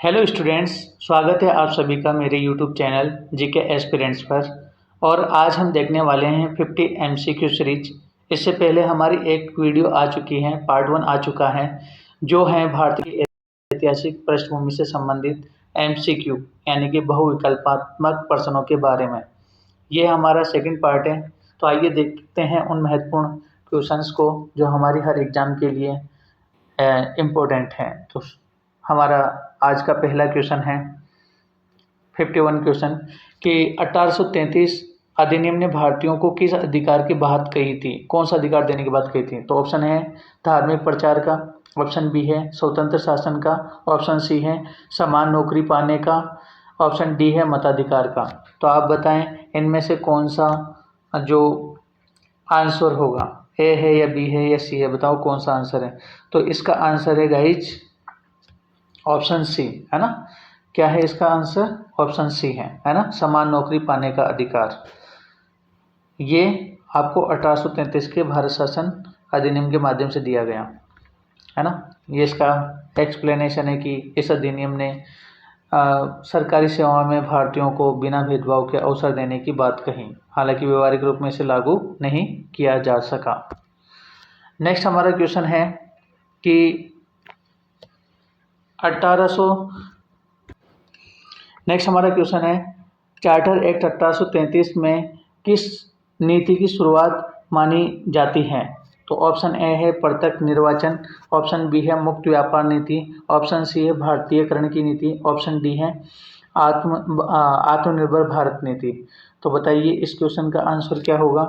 Hello students, स्वागत है आप सभी का मेरे यूट्यूब चैनल जीके एस्पिरेंट्स पर। और आज हम देखने वाले हैं 50 एमसीक्यू सीरीज। इससे पहले हमारी एक वीडियो आ चुकी है, पार्ट 1 आ चुका है, जो है भारतीय ऐतिहासिक पृष्ठभूमि से संबंधित एमसीक्यू यानी कि बहुविकल्पात्मक प्रश्नों के बारे में। ये हमारा सेकंड पार्ट है। तो आइए देखते हैं उन महत्वपूर्ण क्वेश्चंस को जो हमारी हर एग्जाम के लिए इम्पोर्टेंट हैं। तो हमारा आज का पहला क्वेश्चन है 51 क्वेश्चन कि 1833 अधिनियम ने भारतीयों को किस अधिकार की बात कही थी, कौन सा अधिकार देने की बात कही थी। तो ऑप्शन है धार्मिक प्रचार का, ऑप्शन बी है स्वतंत्र शासन का, ऑप्शन सी है समान नौकरी पाने का, ऑप्शन डी है मताधिकार का। तो आप बताएं इनमें से कौन सा जो आंसर होगा, ए है या बी है या सी है, बताओ कौन सा आंसर है। तो इसका आंसर है गाइज ऑप्शन सी, है ना। क्या है इसका आंसर? ऑप्शन सी है ना, समान नौकरी पाने का अधिकार। ये आपको 1833 के भारत शासन अधिनियम के माध्यम से दिया गया, है ना। ये इसका एक्सप्लेनेशन है कि इस अधिनियम ने सरकारी सेवाओं में भारतीयों को बिना भेदभाव के अवसर देने की बात कही, हालांकि व्यवहारिक रूप में इसे लागू नहीं किया जा सका। नेक्स्ट हमारा क्वेश्चन है कि 1800 नेक्स्ट हमारा क्वेश्चन है चार्टर एक्ट 1833 में किस नीति की शुरुआत मानी जाती है। तो ऑप्शन ए है प्रत्यक्ष निर्वाचन, ऑप्शन बी है मुक्त व्यापार नीति, ऑप्शन सी है भारतीयकरण की नीति, ऑप्शन डी है आत्मनिर्भर भारत नीति। तो बताइए इस क्वेश्चन का आंसर क्या होगा।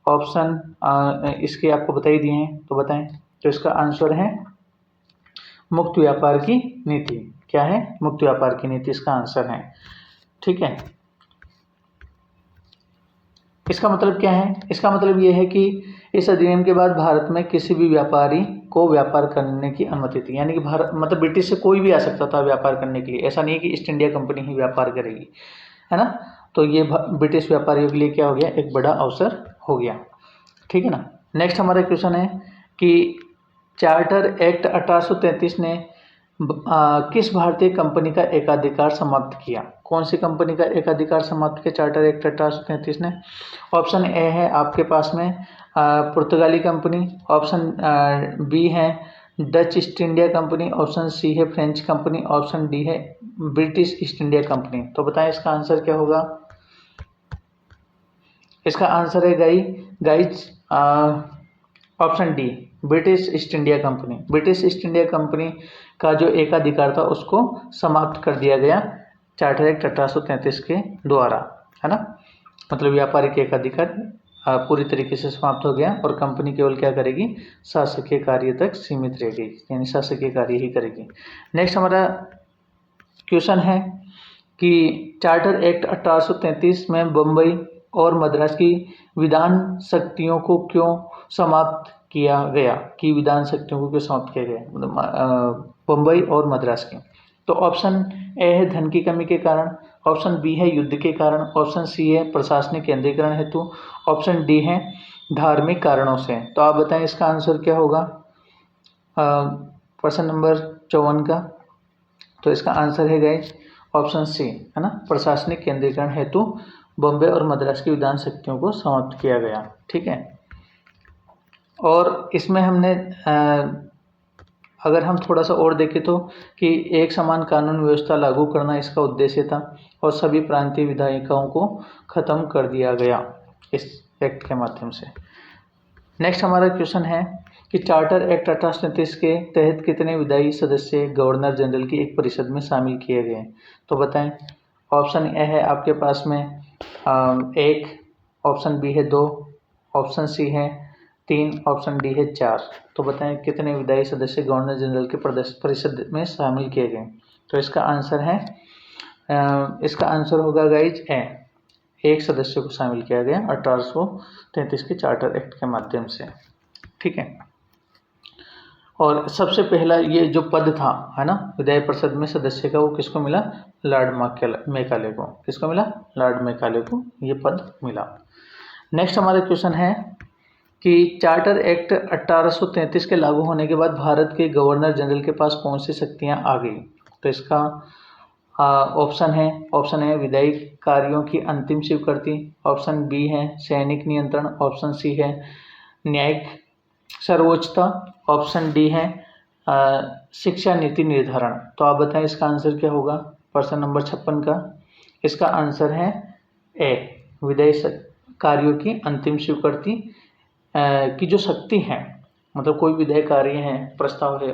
ऑप्शन इसके आपको बता ही दिए हैं, तो बताएं। तो इसका आंसर है मुक्त व्यापार की नीति। क्या है? मुक्त व्यापार की नीति इसका आंसर है। ठीक है, इसका मतलब क्या है? इसका मतलब ये है कि इस अधिनियम के बाद भारत में किसी भी व्यापारी को व्यापार करने की अनुमति थी, यानी कि भारत मतलब ब्रिटिश से कोई भी आ सकता था व्यापार करने के लिए। ऐसा नहीं है कि ईस्ट इंडिया कंपनी ही व्यापार करेगी, है ना। तो ये ब्रिटिश व्यापारियों के लिए क्या हो गया, एक बड़ा अवसर हो गया। ठीक है ना। नेक्स्ट हमारा क्वेश्चन है कि चार्टर एक्ट 1833 ने किस भारतीय कंपनी का एकाधिकार समाप्त किया। कौन सी कंपनी का एकाधिकार समाप्त किया चार्टर एक्ट 1833 ने। ऑप्शन ए है आपके पास में पुर्तगाली कंपनी, ऑप्शन बी है Dutch East India company, option C है फ्रेंच कंपनी, ऑप्शन डी है ब्रिटिश ईस्ट इंडिया कंपनी। तो बताएं इसका आंसर क्या होगा। इसका आंसर है guys option D, British East India company. British East India company का जो एकाधिकार था उसको समाप्त कर दिया गया चार्टर एक्ट 1833 के द्वारा, है ना। मतलब व्यापारिक एकाधिकार पूरी तरीके से समाप्त हो गया और कंपनी केवल क्या करेगी, शासकीय कार्य तक सीमित रहेगी, यानी शासकीय कार्य ही करेगी। नेक्स्ट हमारा क्वेश्चन है कि चार्टर एक्ट 1833 में बम्बई और मद्रास की विधान शक्तियों को क्यों समाप्त किया गया, कि विधान शक्तियों को क्यों समाप्त किया गया बम्बई और मद्रास की। तो ऑप्शन ए है धन की कमी के कारण, ऑप्शन बी है युद्ध के कारण, ऑप्शन सी है प्रशासनिक केंद्रीकरण हेतु, ऑप्शन डी है धार्मिक कारणों से। तो आप बताएं इसका आंसर क्या होगा प्रश्न नंबर 54 का। तो इसका आंसर है गाइस ऑप्शन सी, है ना, प्रशासनिक केंद्रीकरण हेतु बॉम्बे और मद्रास की विधान शक्तियों को समाप्त किया गया। ठीक है, और इसमें हमने अगर हम थोड़ा सा और देखें तो कि एक समान कानून व्यवस्था लागू करना इसका उद्देश्य था और सभी प्रांतीय विधायिकाओं को खत्म कर दिया गया इस एक्ट के माध्यम से। नेक्स्ट हमारा क्वेश्चन है कि चार्टर एक्ट 1833 के तहत कितने विधायी सदस्य गवर्नर जनरल की एक परिषद में शामिल किए गए। तो बताएं। ऑप्शन ए है आपके पास में 1, ऑप्शन बी है 2, ऑप्शन सी है 3, ऑप्शन डी है 4। तो बताएं कितने विधायी सदस्य गवर्नर जनरल के परिषद में शामिल किए गए। तो इसका आंसर है इसका आंसर होगा गाइज ए, 1 सदस्य को शामिल किया गया 1833 के चार्टर एक्ट के माध्यम से। ठीक है, और सबसे पहला ये जो पद था, है ना, विधायी परिषद में सदस्य का, वो किसको मिला, लॉर्ड मैकाले को। किसको मिला, लॉर्ड मैकाले को ये पद मिला। नेक्स्ट हमारा क्वेश्चन है कि चार्टर एक्ट 1833 के लागू होने के बाद भारत के गवर्नर जनरल के पास कौन सी शक्तियां आ गई। तो इसका ऑप्शन है विधायी कार्यों की अंतिम स्वीकृति, ऑप्शन बी है सैनिक नियंत्रण, ऑप्शन सी है न्यायिक सर्वोच्चता, ऑप्शन डी है शिक्षा नीति निर्धारण। तो आप बताएं इसका आंसर क्या होगा प्रश्न नंबर 56 का। इसका आंसर है ए, विधायी कार्यों की अंतिम स्वीकृति की जो शक्ति है, मतलब कोई विधायी कार्य है, प्रस्ताव है,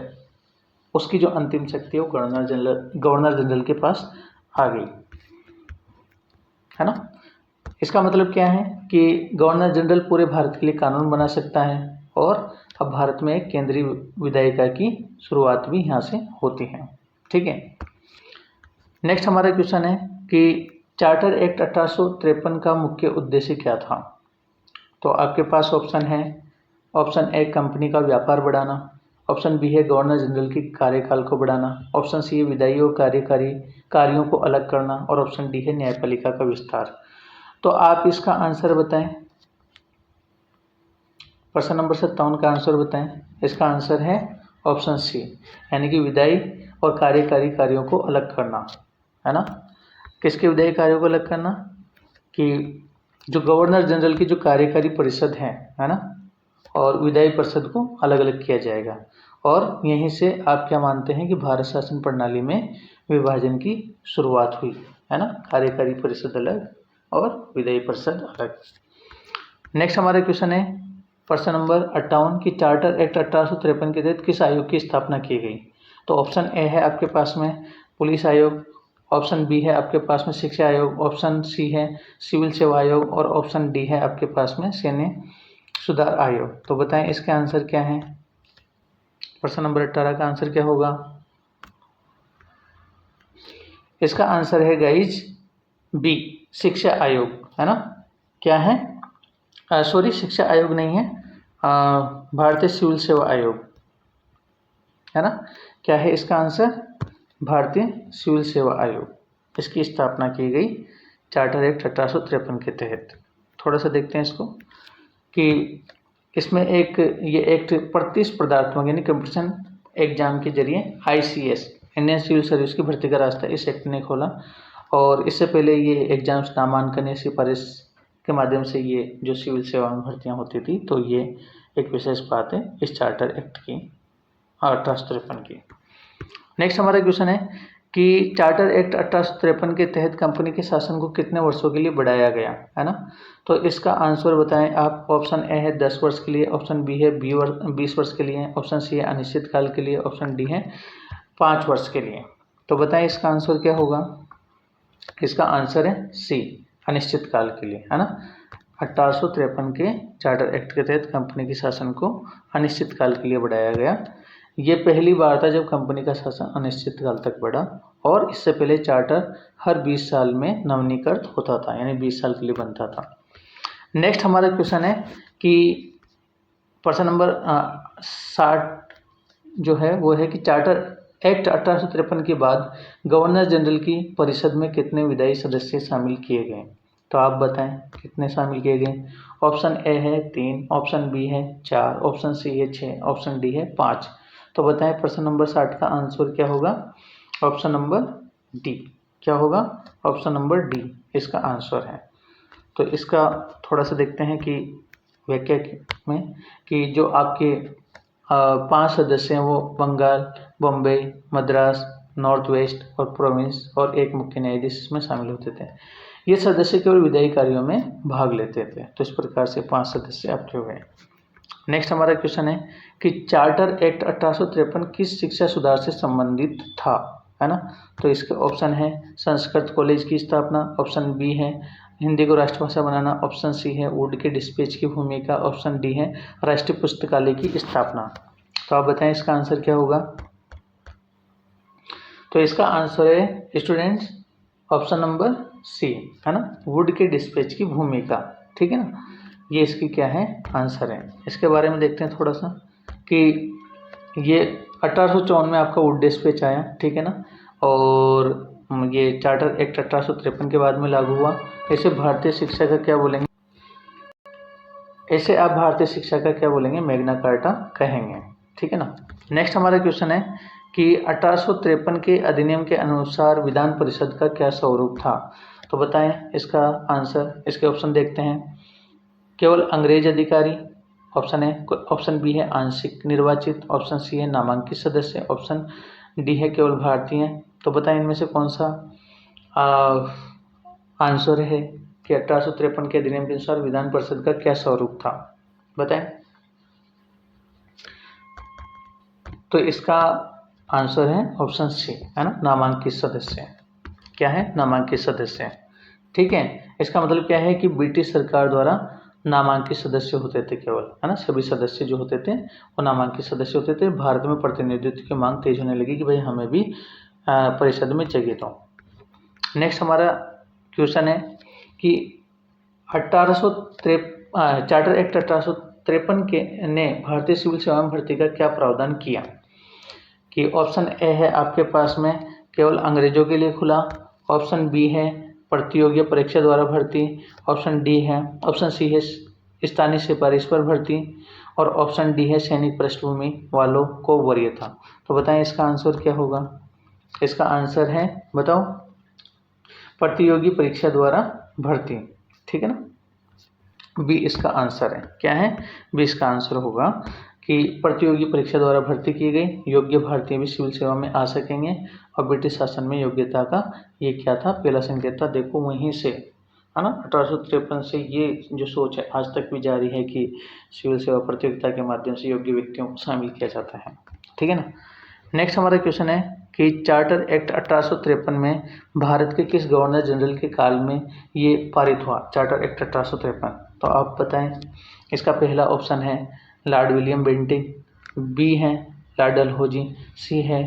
उसकी जो अंतिम शक्ति है वो गवर्नर जनरल के पास आ गई, है ना। इसका मतलब क्या है कि गवर्नर जनरल पूरे भारत के लिए कानून बना सकता है और अब भारत में एक केंद्रीय विधायिका की शुरुआत भी यहाँ से होती है, ठीक है। नेक्स्ट हमारा क्वेश्चन है कि चार्टर एक्ट 1853 का मुख्य उद्देश्य क्या था। तो आपके पास ऑप्शन है, ऑप्शन ए कंपनी का व्यापार बढ़ाना, ऑप्शन बी है गवर्नर जनरल की कार्यकाल को बढ़ाना, ऑप्शन सी है विधायी और कार्यकारी कार्यों को अलग करना और ऑप्शन डी है न्यायपालिका का विस्तार। तो आप इसका आंसर बताएं, प्रश्न नंबर 57 का आंसर बताएं। इसका आंसर है ऑप्शन सी, यानी कि विधायी और कार्यकारी कार्यों को अलग करना, है ना। किसके विधायी कार्यों को अलग करना कि जो गवर्नर जनरल की जो कार्यकारी परिषद है ना, और विधायी परिषद को अलग अलग किया जाएगा। और यहीं से आप क्या मानते हैं कि भारत शासन प्रणाली में विभाजन की शुरुआत हुई, है ना, कार्यकारी परिषद अलग और विधायी परिषद अलग। नेक्स्ट हमारा क्वेश्चन है प्रश्न नंबर 58 की चार्टर एक्ट 1853 के तहत किस आयोग की स्थापना की गई। तो ऑप्शन ए है आपके पास में पुलिस आयोग, ऑप्शन बी है आपके पास में शिक्षा आयोग, ऑप्शन सी है सिविल सेवा आयोग और ऑप्शन डी है आपके पास में सैन्य सुधार आयोग। तो बताएं इसका आंसर क्या है। प्रश्न नंबर 18 का आंसर क्या होगा। इसका आंसर है गाइज बी, शिक्षा आयोग, है ना। क्या है, सॉरी शिक्षा आयोग नहीं है, भारतीय सिविल सेवा आयोग, है ना। क्या है इसका आंसर, भारतीय सिविल सेवा आयोग, इसकी स्थापना की गई चार्टर एक्ट 1853 के तहत। थोड़ा सा देखते हैं इसको कि इसमें ये एक्ट प्रतिस्पर्धात्मक यानी कंपटीशन एग्जाम के जरिए ICS इंडियन सिविल सर्विस की भर्ती का रास्ता इस एक्ट ने खोला। और इससे पहले ये एग्जाम्स नामांकन या सिफारिश के माध्यम से ये जो सिविल सेवा में भर्तियाँ होती थी, तो ये एक विशेष बात है इस चार्टर एक्ट की 1853 की। नेक्स्ट हमारा क्वेश्चन है कि चार्टर एक्ट 1853 के तहत कंपनी के शासन को कितने वर्षों के लिए बढ़ाया गया, है ना। तो इसका आंसर बताएं आप। ऑप्शन ए है 10 वर्ष के लिए, ऑप्शन बी है 20 वर्ष के लिए, ऑप्शन सी है अनिश्चित काल के लिए, ऑप्शन डी है 5 वर्ष के लिए। तो बताएं इसका आंसर क्या होगा। इसका आंसर है सी, अनिश्चित काल के लिए, है ना। 1853 के चार्टर एक्ट के तहत कंपनी के शासन को अनिश्चित काल के लिए बढ़ाया गया। ये पहली बार था जब कंपनी का शासन अनिश्चित काल तक बढ़ा, और इससे पहले चार्टर हर 20 साल में नवीनीकृत होता था, यानी 20 साल के लिए बनता था। नेक्स्ट हमारा क्वेश्चन है कि प्रश्न नंबर 60 जो है वो है कि चार्टर एक्ट 1853 के बाद गवर्नर जनरल की परिषद में कितने विधायी सदस्य शामिल किए गए। तो आप बताएं कितने शामिल किए गए। ऑप्शन ए है 3, ऑप्शन बी है 4, ऑप्शन सी है 6, ऑप्शन डी है 5। तो बताएं प्रश्न नंबर 60 का आंसर क्या होगा। ऑप्शन नंबर डी, क्या होगा, ऑप्शन नंबर डी इसका आंसर है। तो इसका थोड़ा सा देखते हैं कि व्याख्या में कि जो आपके 5 सदस्य हैं वो बंगाल, बॉम्बे, मद्रास, नॉर्थ वेस्ट और प्रोविंस और एक मुख्य न्यायाधीश इसमें शामिल होते थे। ये सदस्य केवल विधायी कार्यों में भाग लेते थे। तो इस प्रकार से 5 सदस्य आपके हुए। नेक्स्ट हमारा क्वेश्चन है कि चार्टर एक्ट 1853 किस शिक्षा सुधार से संबंधित था, है ना। तो इसके ऑप्शन है संस्कृत कॉलेज की स्थापना, ऑप्शन बी है हिंदी को राष्ट्रभाषा बनाना, ऑप्शन सी है वुड के डिस्पैच की भूमिका, ऑप्शन डी है राष्ट्रीय पुस्तकालय की स्थापना। तो आप बताएं इसका आंसर क्या होगा। तो इसका आंसर है स्टूडेंट्स ऑप्शन नंबर सी, है ना, वुड के डिस्पैच की भूमिका, ठीक है ना। ये इसकी क्या है, आंसर है। इसके बारे में देखते हैं थोड़ा सा कि ये 1854 में आपका वुड डिस्पैच आया, ठीक है ना, और ये चार्टर एक्ट 1853 के बाद में लागू हुआ। इसे भारतीय शिक्षा का क्या बोलेंगे, इसे आप भारतीय शिक्षा का क्या बोलेंगे, मैग्ना कार्टा कहेंगे, ठीक है ना। नेक्स्ट हमारा क्वेश्चन है कि 1853 के अधिनियम के अनुसार विधान परिषद का क्या स्वरूप था। तो बताएं इसका आंसर। इसके ऑप्शन देखते हैं। केवल अंग्रेज अधिकारी, ऑप्शन है। ऑप्शन बी है आंशिक निर्वाचित, ऑप्शन सी है नामांकित सदस्य, ऑप्शन डी है केवल भारतीय। तो बताएं इनमें से कौन सा आंसर है कि 1853 के अधिनियम के अनुसार विधान परिषद का क्या स्वरूप था। बताएं। तो इसका आंसर है ऑप्शन सी, है ना, नामांकित सदस्य। क्या है? नामांकित सदस्य। ठीक है। इसका मतलब क्या है कि ब्रिटिश सरकार द्वारा नामांकित सदस्य होते थे केवल, है ना। सभी सदस्य जो होते थे वो नामांकित सदस्य होते थे। भारत में प्रतिनिधित्व की मांग तेज होने लगी कि भाई हमें भी परिषद में जगह दो। नेक्स्ट हमारा क्वेश्चन है कि 1853 चार्टर एक्ट 1853 के ने भारतीय सिविल सेवा में भर्ती का क्या प्रावधान किया। कि ऑप्शन ए है आपके पास में केवल अंग्रेजों के लिए खुला, ऑप्शन बी है प्रतियोगी परीक्षा द्वारा भर्ती, ऑप्शन डी है, ऑप्शन सी है स्थानीय सिफारिश पर भर्ती, और ऑप्शन डी है सैनिक पृष्ठभूमि वालों को वरीयता। तो बताएं इसका आंसर क्या होगा। इसका आंसर है, बताओ, प्रतियोगी परीक्षा द्वारा भर्ती। ठीक है ना। बी इसका आंसर है। क्या है? बी इसका आंसर होगा कि प्रतियोगी परीक्षा द्वारा भर्ती की गई योग्य भारतीय भी सिविल सेवा में आ सकेंगे। और ब्रिटिश शासन में योग्यता का ये क्या था? पहला संकेत था। देखो वहीं से, है ना, 1853 से ये जो सोच है आज तक भी जारी है कि सिविल सेवा प्रतियोगिता के माध्यम से योग्य व्यक्तियों को शामिल किया जाता है। ठीक है ना। नेक्स्ट हमारा क्वेश्चन है कि चार्टर एक्ट 1853 में भारत के किस गवर्नर जनरल के काल में ये पारित हुआ, चार्टर एक्ट 1853। तो आप बताएं। इसका पहला ऑप्शन है लॉर्ड विलियम बेंटिंक, बी है लॉर्ड डलहौजी, सी है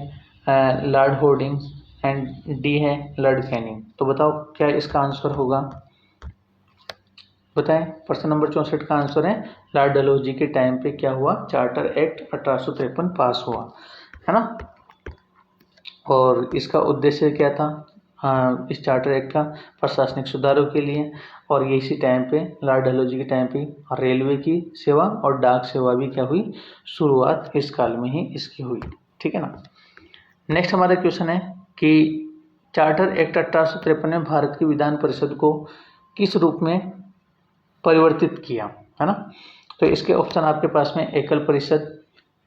लॉर्ड होर्डिंग्स एंड डी है लॉर्ड कैनिंग। तो बताओ क्या इसका आंसर होगा। बताएं। प्रश्न नंबर 64 का आंसर है लॉर्ड डलहौजी के टाइम पे क्या हुआ, चार्टर एक्ट 1853 पास हुआ, है ना। और इसका उद्देश्य क्या था, इस चार्टर एक्ट का प्रशासनिक सुधारों के लिए। और ये इसी टाइम पे लॉर्ड डलहौजी के टाइम पे रेलवे की सेवा और डाक सेवा भी क्या हुई, शुरुआत इस काल में ही इसकी हुई। ठीक है ना। नेक्स्ट हमारा क्वेश्चन है कि चार्टर एक्ट 1853 ने भारत की विधान परिषद को किस रूप में परिवर्तित किया, है ना। तो इसके ऑप्शन आपके पास में एकल परिषद,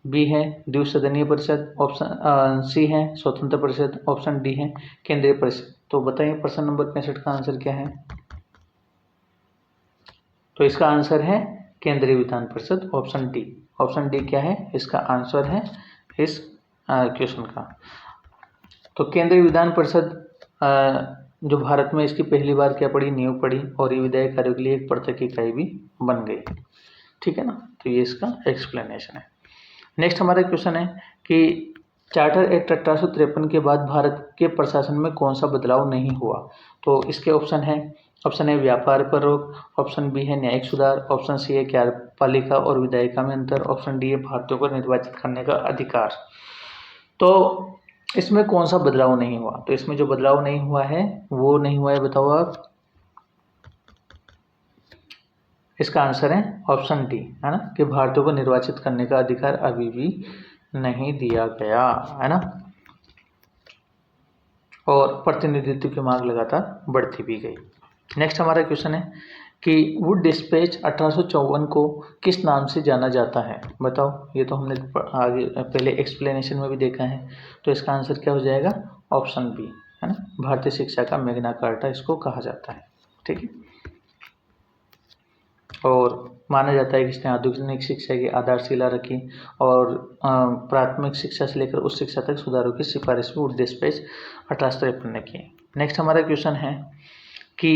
बी है द्विसदनीय परिषद, ऑप्शन सी है स्वतंत्र परिषद, ऑप्शन डी है केंद्रीय परिषद। तो बताइए प्रश्न नंबर 65 का आंसर क्या है। तो इसका आंसर है केंद्रीय Vidhan Parishad, option D. Option D क्या है, इसका आंसर है इस क्वेश्चन का। तो केंद्रीय विधान परिषद जो भारत में इसकी पहली बार क्या पड़ी, नींव पड़ी, और ये विधायी कार्यों के लिए एक पृथक इकाई भी बन गई। ठीक है ना। तो ये इसका एक्सप्लेनेशन है। नेक्स्ट हमारा क्वेश्चन है कि चार्टर एक्ट 1853 के बाद भारत के प्रशासन में कौन सा बदलाव नहीं हुआ। तो इसके ऑप्शन है व्यापार पर रोक, ऑप्शन बी है न्यायिक सुधार, ऑप्शन सी है कार्यपालिका और विधायिका में अंतर, ऑप्शन डी है भारतीयों को निर्वाचित करने का अधिकार। तो इसमें कौन सा बदलाव नहीं हुआ। तो इसमें जो बदलाव नहीं हुआ है वो नहीं हुआ है, बताओ आप। इसका आंसर है ऑप्शन डी, है ना, कि भारतीयों को निर्वाचित करने का अधिकार अभी भी नहीं दिया गया, है ना। और प्रतिनिधित्व की मांग लगातार बढ़ती भी गई। नेक्स्ट हमारा क्वेश्चन है कि वुड डिस्पैच 1854 को किस नाम से जाना जाता है। बताओ। ये तो हमने आगे पहले एक्सप्लेनेशन में भी देखा है। तो इसका आंसर क्या हो जाएगा, ऑप्शन बी, है ना, भारतीय शिक्षा का मैग्ना कार्टा इसको कहा जाता है। ठीक है। और माना जाता है कि इसने आधुनिक शिक्षा की आधारशिला रखी और प्राथमिक शिक्षा से लेकर उच्च शिक्षा तक सुधारों की सिफारिश भी वुड डिस्पैच 1853 ने की। नेक्स्ट हमारा क्वेश्चन है कि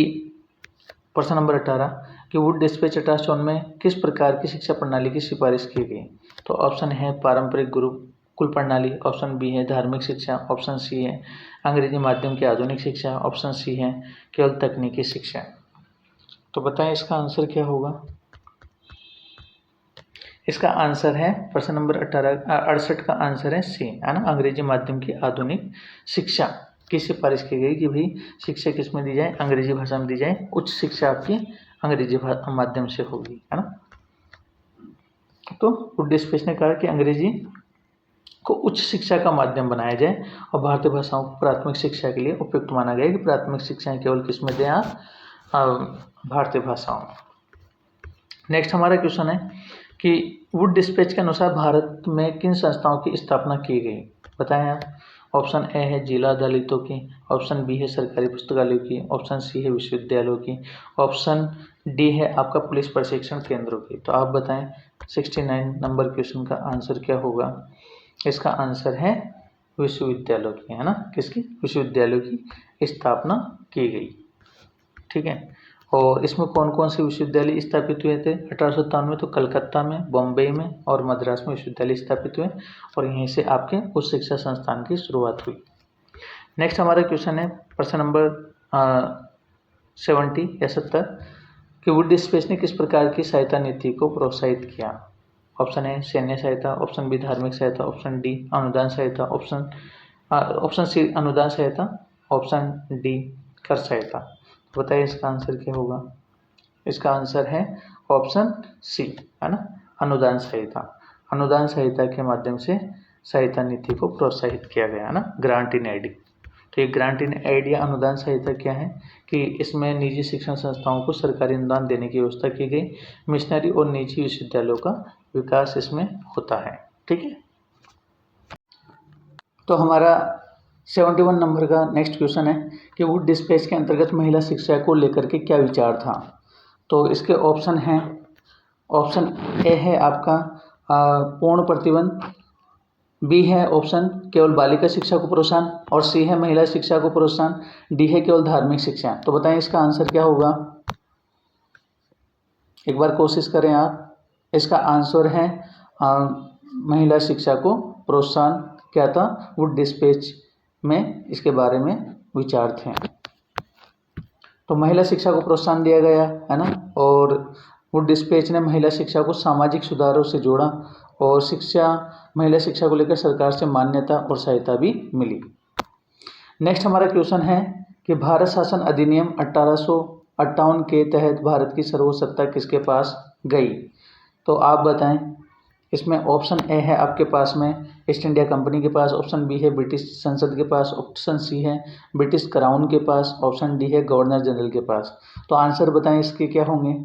प्रश्न नंबर 18 कि वुड डिस्पैच 1854 में किस प्रकार की शिक्षा प्रणाली की सिफारिश की गई। तो ऑप्शन है पारंपरिक गुरुकुल प्रणाली, ऑप्शन बी है धार्मिक शिक्षा, ऑप्शन सी है अंग्रेजी माध्यम की आधुनिक शिक्षा, ऑप्शन सी है केवल तकनीकी शिक्षा। तो बताएं इसका आंसर क्या होगा। इसका आंसर है प्रश्न नंबर 68 का आंसर है सी, है ना, अंग्रेजी माध्यम की आधुनिक शिक्षा की सिफारिश की गई कि भाई शिक्षा किस में दी जाए, अंग्रेजी भाषा में दी जाए, उच्च शिक्षा आपकी अंग्रेजी माध्यम से होगी, है ना। तो वुड डिस्पैच ने कहा कि अंग्रेजी को उच्च शिक्षा का माध्यम बनाया जाए और भारतीय भाषाओं को प्राथमिक शिक्षा के लिए उपयुक्त माना गया कि प्राथमिक शिक्षाएं केवल किस में दें आप, भारतीय भाषाओं में। नेक्स्ट हमारा क्वेश्चन है कि वुड डिस्पैच के अनुसार भारत में किन संस्थाओं की स्थापना की गई, बताएं आप। ऑप्शन ए है जिला अदालतों की, ऑप्शन बी है सरकारी पुस्तकालयों की, ऑप्शन सी है विश्वविद्यालयों की, ऑप्शन डी है आपका पुलिस प्रशिक्षण केंद्रों की। तो आप बताएं 69 नंबर क्वेश्चन का आंसर क्या होगा। इसका आंसर है विश्वविद्यालयों की, है ना, किसकी, विश्वविद्यालयों की स्थापना की गई। ठीक है, और इसमें कौन कौन से विश्वविद्यालय स्थापित हुए थे 1897 में, तो कलकत्ता में, बॉम्बे में और मद्रास में विश्वविद्यालय स्थापित हुए और यहीं से आपके उच्च शिक्षा संस्थान की शुरुआत हुई। नेक्स्ट हमारा क्वेश्चन है प्रश्न नंबर 70 या 70 कि वुड डिस्पैच ने किस प्रकार की सहायता नीति को प्रोत्साहित किया। ऑप्शन ए सैन्य सहायता, ऑप्शन बी धार्मिक सहायता, ऑप्शन डी अनुदान सहायता, ऑप्शन सी अनुदान सहायता, ऑप्शन डी कर सहायता। तो बताइए इसका आंसर क्या होगा। इसका आंसर है ऑप्शन सी, है ना, अनुदान सहायता। अनुदान सहायता के माध्यम से सहायता नीति को प्रोत्साहित किया गया, है ना, ग्रांट इन एड। तो ये ग्रांट इन एड या अनुदान सहायता क्या है कि इसमें निजी शिक्षण संस्थाओं को सरकारी अनुदान देने की व्यवस्था की गई। मिशनरी और निजी विश्वविद्यालयों का विकास इसमें होता है। ठीक है, तो हमारा 71 नंबर का नेक्स्ट क्वेश्चन है कि वुड डिस्पैच के अंतर्गत महिला शिक्षा को लेकर के क्या विचार था। तो इसके ऑप्शन हैं, ऑप्शन ए है आपका पूर्ण प्रतिबंध, बी है ऑप्शन केवल बालिका शिक्षा को प्रोत्साहन और सी है महिला शिक्षा को प्रोत्साहन, डी है केवल धार्मिक शिक्षा। तो बताएं इसका आंसर क्या होगा, एक बार कोशिश करें आप। इसका आंसर है महिला शिक्षा को प्रोत्साहन क्या था, वुड डिस्पैच में इसके बारे में विचार थे। तो महिला शिक्षा को प्रोत्साहन दिया गया, है ना, और वुड डिस्पैच ने महिला शिक्षा को सामाजिक सुधारों से जोड़ा और महिला शिक्षा को लेकर सरकार से मान्यता और सहायता भी मिली। नेक्स्ट हमारा क्वेश्चन है कि भारत शासन अधिनियम 1858 के तहत भारत की सर्वोच्च सत्ता किसके पास गई। तो आप बताएं, इसमें ऑप्शन ए है आपके पास में ईस्ट इंडिया कंपनी के पास, ऑप्शन बी है ब्रिटिश संसद के पास, ऑप्शन सी है ब्रिटिश क्राउन के पास, ऑप्शन डी है गवर्नर जनरल के पास। तो आंसर बताएं इसके क्या होंगे।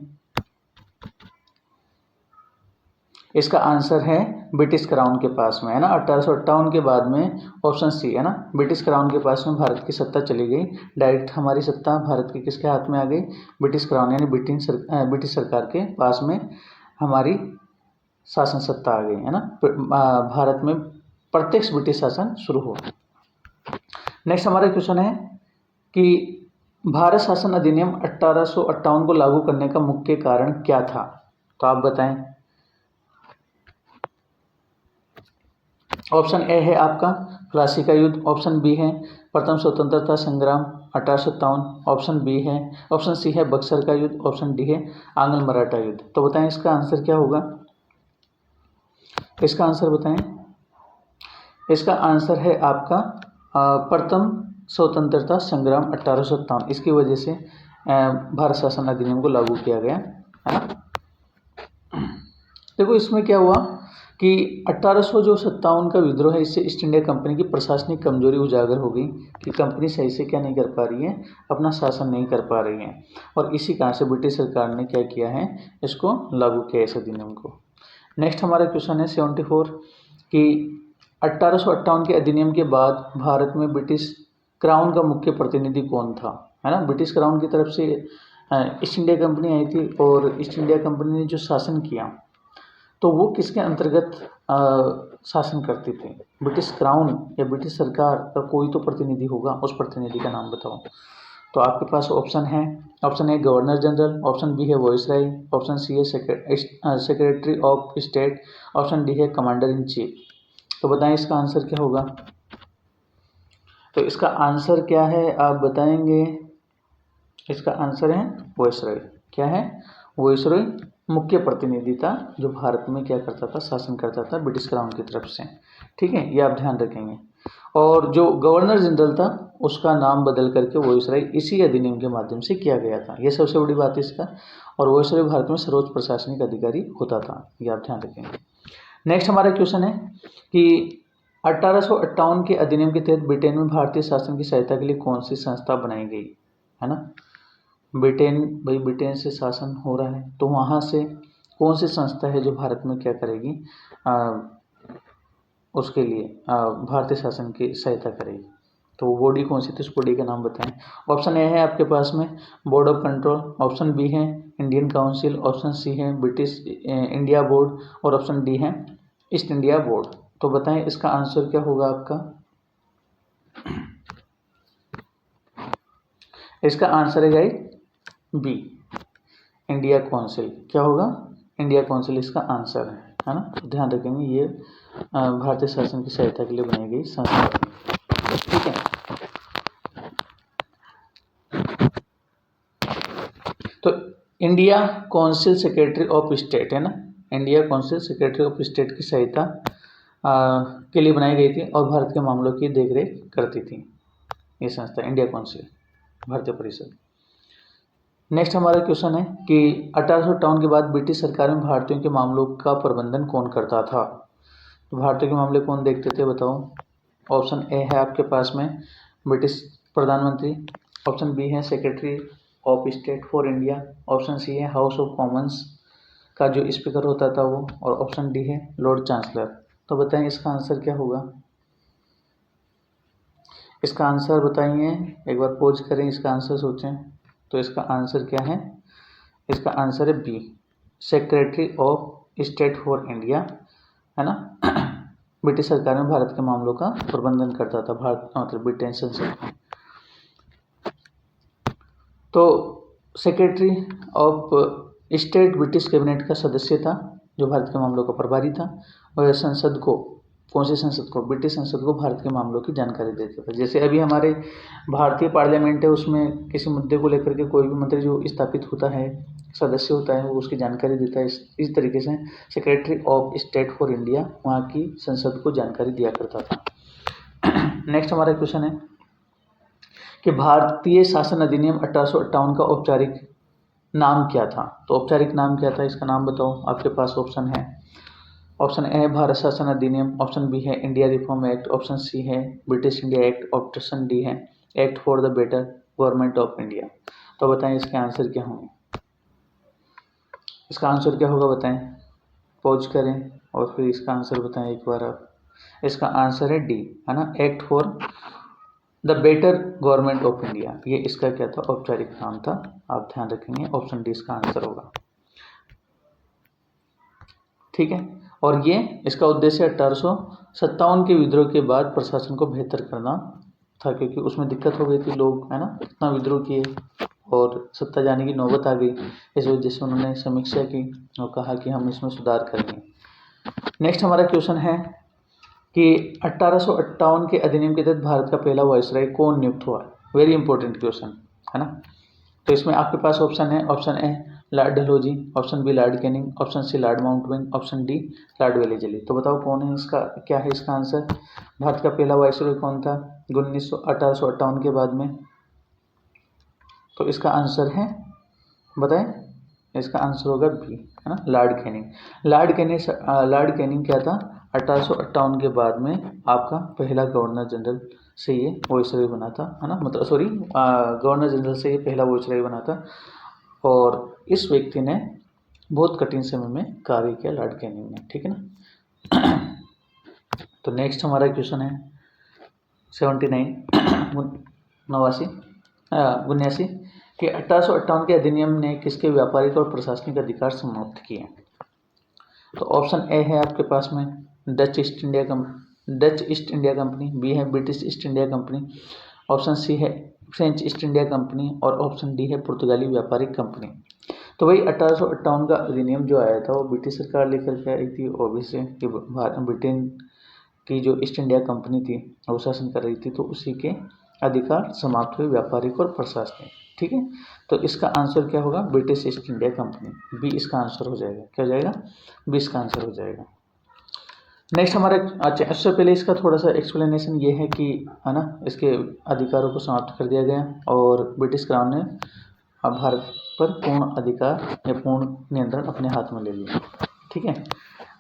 इसका आंसर है ब्रिटिश क्राउन के पास में, है ना, 1858 के बाद में ऑप्शन सी, है ना, ब्रिटिश क्राउन के पास में भारत की सत्ता चली गई। डायरेक्ट हमारी सत्ता भारत के किसके हाथ में आ गई, ब्रिटिश क्राउन यानी ब्रिटिश सरकार के पास में हमारी शासन सत्ता आ गई, है ना, भारत में प्रत्यक्ष ब्रिटिश शासन शुरू हुआ। नेक्स्ट हमारा क्वेश्चन है कि भारत शासन अधिनियम 1858 को लागू करने का मुख्य कारण क्या था। तो आप बताएं। ऑप्शन ए है आपका प्लासी का युद्ध, ऑप्शन बी है प्रथम स्वतंत्रता संग्राम 1857, ऑप्शन सी है बक्सर का युद्ध, ऑप्शन डी है आंग्ल मराठा युद्ध। तो बताएं इसका आंसर क्या होगा। इसका आंसर बताएं। इसका आंसर है आपका प्रथम स्वतंत्रता संग्राम 1857। इसकी वजह से भारत शासन अधिनियम को लागू किया गया, है ना। देखो इसमें क्या हुआ कि 1857 का विद्रोह है, इससे ईस्ट इंडिया कंपनी की प्रशासनिक कमजोरी उजागर हो गई कि कंपनी सही से क्या नहीं कर पा रही है, अपना शासन नहीं कर पा रही है, और इसी कारण से ब्रिटिश सरकार ने क्या किया है, इसको लागू किया इस अधिनियम को। नेक्स्ट हमारा क्वेश्चन है 74 कि 1858 के अधिनियम के बाद भारत में ब्रिटिश क्राउन का मुख्य प्रतिनिधि कौन था, है ना। ब्रिटिश क्राउन की तरफ से ईस्ट इंडिया कंपनी आई थी और ईस्ट इंडिया कंपनी ने जो शासन किया तो वो किसके अंतर्गत शासन करती थी। ब्रिटिश क्राउन या ब्रिटिश सरकार का कोई तो प्रतिनिधि होगा, उस प्रतिनिधि का नाम बताओ। तो आपके पास ऑप्शन है, option A governor general, option B है वॉइसराय, ऑप्शन सी है secretary of state, option D है कमांडर इन चीफ। तो बताएं इसका आंसर क्या होगा। तो इसका आंसर क्या है आप बताएंगे। इसका आंसर है वॉइसराय। क्या है, वॉइसराय मुख्य प्रतिनिधि था जो भारत में क्या करता था, शासन करता था ब्रिटिश क्राउन की तरफ से। ठीक है, ये आप ध्यान रखेंगे। और जो गवर्नर जनरल था उसका नाम बदल करके वॉइसराय इसी अधिनियम के माध्यम से किया गया था, ये सबसे बड़ी बात है इसका। और वॉइसराय भारत में सर्वोच्च प्रशासनिक अधिकारी होता था, ये आप ध्यान रखेंगे। नेक्स्ट हमारा क्वेश्चन है कि 1858 के अधिनियम के तहत ब्रिटेन में भारतीय शासन की सहायता के लिए कौन सी संस्था बनाई गई, है ना। ब्रिटेन से शासन हो रहा है, तो वहाँ से कौन सी संस्था है जो भारत में क्या करेगी, उसके लिए भारतीय शासन की सहायता करेगी। तो वो बॉडी कौन सी थी, उस बॉडी का नाम बताएं। ऑप्शन ए है आपके पास में board of control, option B है इंडियन काउंसिल, ऑप्शन सी है ब्रिटिश इंडिया बोर्ड और ऑप्शन डी है ईस्ट इंडिया बोर्ड। तो बताएं इसका आंसर क्या होगा आपका। इसका आंसर है गाइस बी, इंडिया काउंसिल। क्या होगा, इंडिया काउंसिल इसका आंसर है ना। तो ध्यान रखेंगे ये भारतीय शासन की सहायता के लिए बनाई गई संस्था, ठीक है। तो India council secretary of state, है ना, India council secretary of state की सहायता के लिए बनाई गई थी और भारत के मामलों की देखरेख करती थी ये संस्था, इंडिया काउंसिल, भारतीय परिषद। नेक्स्ट हमारा क्वेश्चन है कि 1858 के बाद ब्रिटिश सरकार में भारतीयों के मामलों का प्रबंधन कौन करता था। तो भारतीयों के मामले कौन देखते थे, बताओ। ऑप्शन ए है आपके पास में ब्रिटिश प्रधानमंत्री, ऑप्शन बी है secretary of state for India, option C है हाउस ऑफ कॉमन्स का जो स्पीकर होता था वो, और ऑप्शन डी है लॉर्ड चांसलर। तो बताएं इसका आंसर क्या होगा। इसका आंसर बताइए, एक बार पॉज करें, इसका आंसर सोचें। तो इसका आंसर क्या है, इसका आंसर है B, secretary of state for India, है ना। ब्रिटिश सरकार में भारत के मामलों का प्रबंधन करता था, भारत मतलब ब्रिटेन संसद में। तो secretary of state British cabinet का सदस्य था जो भारत के मामलों का प्रभारी था, और संसद को, कौन सी संसद को, ब्रिटिश संसद को भारत के मामलों की जानकारी देता था। जैसे अभी हमारे भारतीय पार्लियामेंट है, उसमें किसी मुद्दे को लेकर के कोई भी मंत्री जो स्थापित होता है, सदस्य होता है, वो उसकी जानकारी देता है। इस तरीके से secretary of state for India वहाँ की संसद को जानकारी दिया करता था। नेक्स्ट हमारा क्वेश्चन है कि भारतीय शासन अधिनियम 1858 का औपचारिक नाम क्या था। तो औपचारिक नाम क्या था, इसका नाम बताओ। आपके पास ऑप्शन है, ऑप्शन ए है भारत शासन अधिनियम, ऑप्शन बी है India reform act, option C है British India act, option D है act for the better government of India. तो बताएं इसके आंसर क्या होंगे, इसका आंसर क्या होगा बताएं। पॉज करें और फिर इसका आंसर बताएं एक बार आप। इसका आंसर है डी, है ना, act for the better government of India. ये इसका क्या था, औपचारिक नाम था। आप ध्यान रखेंगे, ऑप्शन डी इसका आंसर होगा, ठीक है। और ये इसका उद्देश्य 1857 के विद्रोह के बाद प्रशासन को बेहतर करना था, क्योंकि उसमें दिक्कत हो गई थी, लोग, है ना, इतना विद्रोह किए और सत्ता जाने की नौबत आ गई। इस वजह से उन्होंने समीक्षा की और कहा कि हम इसमें सुधार करेंगे। नेक्स्ट हमारा क्वेश्चन है कि 1858 के अधिनियम के तहत भारत का पहला वायसराय कौन नियुक्त हुआ। वेरी इंपॉर्टेंट क्वेश्चन, है ना। तो इसमें आपके पास ऑप्शन है, option A Lord Dalhousie, option B Lord Canning, option C Lord Mountbatten, option D Lord Wellesley. तो बताओ कौन है इसका, क्या है इसका आंसर। भारत का पहला वायसराय कौन था 1858 के बाद में। तो इसका आंसर है, बताएं, इसका आंसर होगा बी, है ना, लॉर्ड कैनिंग। लॉर्ड कैनिंग क्या था, 1858 के बाद में आपका पहला गवर्नर जनरल से ये वायसराय बना था, है ना, मतलब सॉरी, गवर्नर जनरल से ये पहला वायसराय बना था। और इस व्यक्ति ने बहुत कठिन समय में कार्य किया, लॉर्ड कैनिंग ने, ठीक है ना। तो नेक्स्ट हमारा क्वेश्चन है 79 कि 1858 के अधिनियम ने किसके व्यापारिक और प्रशासनिक अधिकार समाप्त किए। तो ऑप्शन ए है आपके पास में Dutch East India company, B है British East India company, option C है फ्रेंच ईस्ट इंडिया कंपनी, और ऑप्शन डी है पुर्तगाली व्यापारिक कंपनी। तो वही 1858 का अधिनियम जो आया था वो ब्रिटिश सरकार लेकर के आई थी, ऑब्वियसली कि ब्रिटेन की जो ईस्ट इंडिया कंपनी थी वो शासन कर रही थी, तो उसी के अधिकार समाप्त हुए, व्यापारिक और प्रशासनिक, ठीक है। तो इसका आंसर क्या होगा, British East India company, B इसका आंसर हो जाएगा। क्या हो जाएगा, बी इसका आंसर हो जाएगा। नेक्स्ट हमारा, अच्छा इससे पहले इसका थोड़ा सा एक्सप्लेनेशन ये है कि, है ना, इसके अधिकारों को समाप्त कर दिया गया और ब्रिटिश क्राउन ने भारत पर पूर्ण अधिकार या पूर्ण नियंत्रण अपने हाथ में ले लिया, ठीक है।